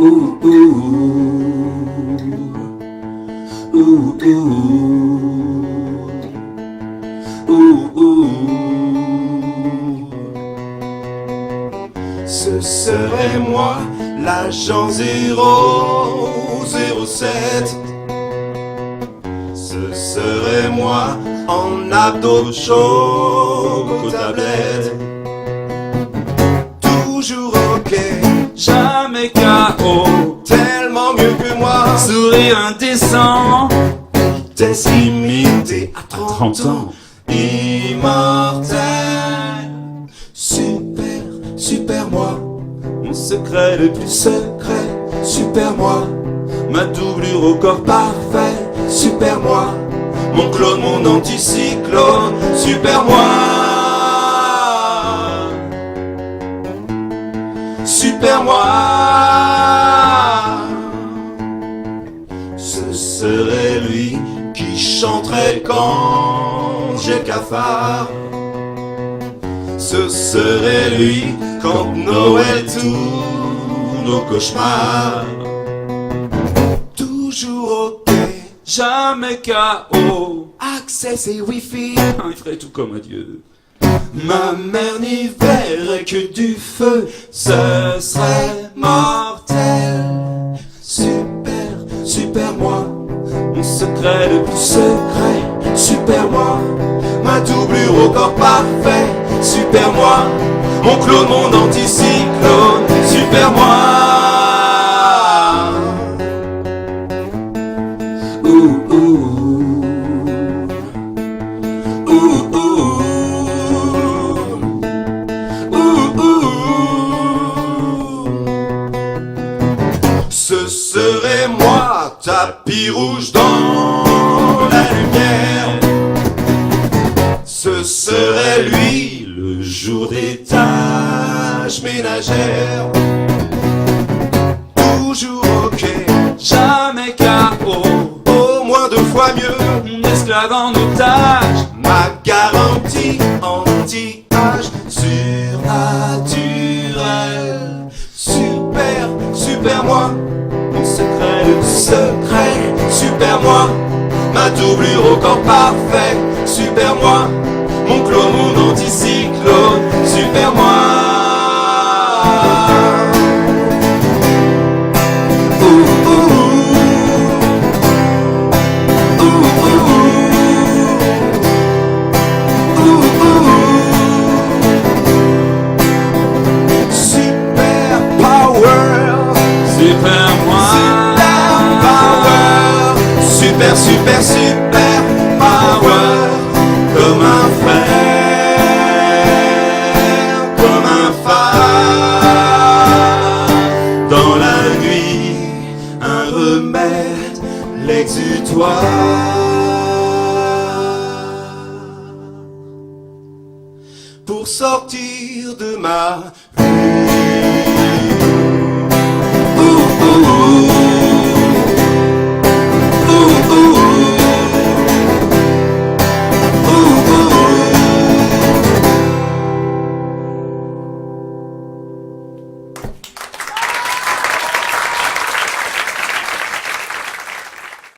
Ooh, ooh, ooh, ooh, ooh. Ce serait moi, l'agent 007. Ce serait moi, en abdos chaud aux tablettes. Toujours ok, Jamais KO, tellement mieux que moi. sourire indécent, Vitesse limitée à 30 ans. ans. Immortel, super, super moi. Mon secret le plus Secret, super moi. ma doublure au corps Parfait, super moi. Mon clone, mon anticyclone, super moi. Super moi. Ce serait lui qui chanterait quand j'ai cafard. Ce serait lui quand Noël tourne au cauchemar. Toujours ok, Jamais KO, access et wifi. il ferait tout comme un dieu. Ma mère n'y verrait que du feu. Ce serait mortel. Super, super moi. Mon secret le plus Secret, super moi. Ma doublure au corps parfait. Super moi. Mon clone, mon anticyclone. Super moi. Ouh, ouh. Ouh, ouh. Ouh, ouh. Ce serait moi, tapis rouge dans la lumière. Ce serait lui, le jour des tâches ménagères. Toujours ok, jamais KO, au moins 2 fois mieux. mon esclave en otage, Ma garantie anti-âge surnaturelle. Super, super moi. mon secret le plus Secret, super moi. Ma doublure au corps parfait. Super moi. Mon clone, mon anticyclone. Super moi. Ouh, ouh. Ouh, ouh. Ouh, ouh. Super power. super moi. Super power. Super, super, super power. Comme un frère, comme un phare. Dans la nuit, un remède, l'exutoire. Pour sortir de ma